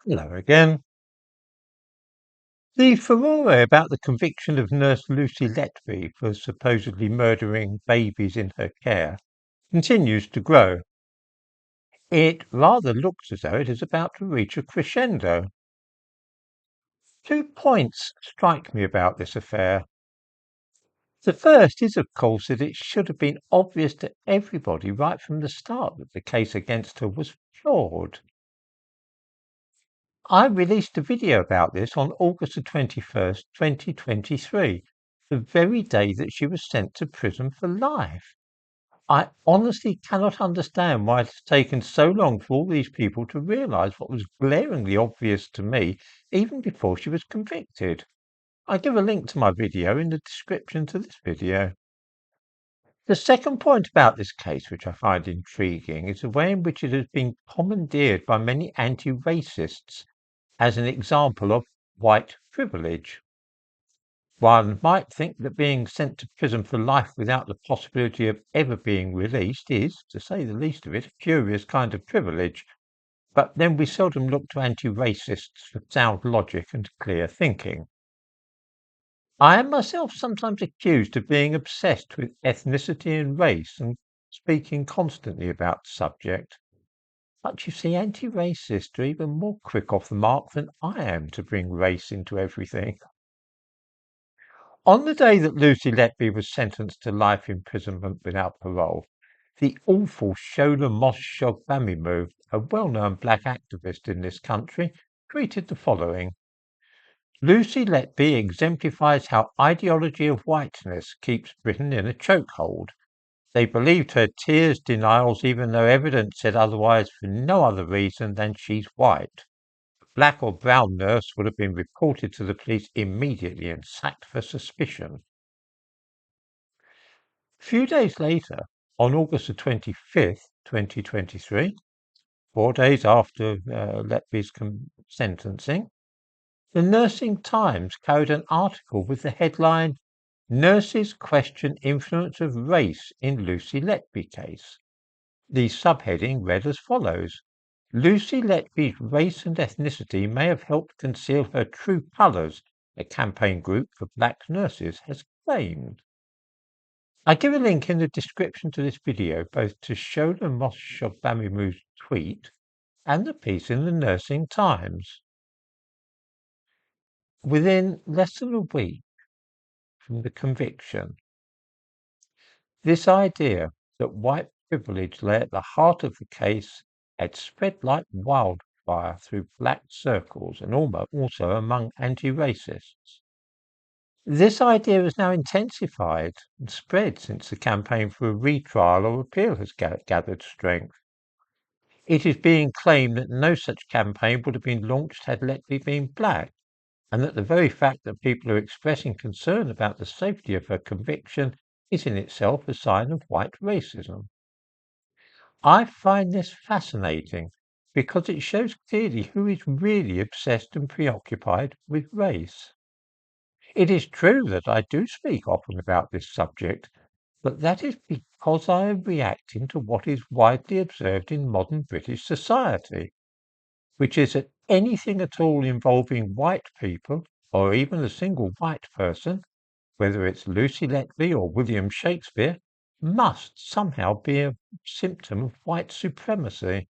Hello again. The furore about the conviction of nurse Lucy Letby for supposedly murdering babies in her care continues to grow. It rather looks as though it is about to reach a crescendo. 2 points strike me about this affair. The first is, of course, that it should have been obvious to everybody right from the start that the case against her was flawed. I released a video about this on August the 21st, 2023, the very day that she was sent to prison for life. I honestly cannot understand why it's taken so long for all these people to realise what was glaringly obvious to me even before she was convicted. I give a link to my video in the description to this video. The second point about this case, which I find intriguing, is the way in which it has been commandeered by many anti-racists as an example of white privilege. One might think that being sent to prison for life without the possibility of ever being released is, to say the least of it, a curious kind of privilege, but then we seldom look to anti-racists for sound logic and clear thinking. I am myself sometimes accused of being obsessed with ethnicity and race and speaking constantly about the subject. But you see, anti-racists are even more quick off the mark than I am to bring race into everything. On the day that Lucy Letby was sentenced to life imprisonment without parole, the awful Shola Mos-Shogbamimu, a well-known black activist in this country, tweeted the following: Lucy Letby exemplifies how ideology of whiteness keeps Britain in a chokehold. They believed her tears, denials, even though evidence said otherwise, for no other reason than she's white. A black or brown nurse would have been reported to the police immediately and sacked for suspicion. A few days later, on August the 25th, 2023, 4 days after Letby's sentencing, the Nursing Times carried an article with the headline, Nurses Question Influence of Race in Lucy Letby Case. The subheading read as follows: Lucy Letby's race and ethnicity may have helped conceal her true colours, a campaign group for black nurses has claimed. I give a link in the description to this video both to Shola Mos-Shogbamimu's tweet and the piece in the Nursing Times. Within less than a week from the conviction, this idea that white privilege lay at the heart of the case had spread like wildfire through black circles and also among anti-racists. This idea has now intensified and spread since the campaign for a retrial or appeal has gathered strength. It is being claimed that no such campaign would have been launched had Letby been black, and that the very fact that people are expressing concern about the safety of her conviction is in itself a sign of white racism. I find this fascinating because it shows clearly who is really obsessed and preoccupied with race. It is true that I do speak often about this subject, but that is because I am reacting to what is widely observed in modern British society, which is that anything at all involving white people, or even a single white person, whether it's Lucy Letby or William Shakespeare, must somehow be a symptom of white supremacy.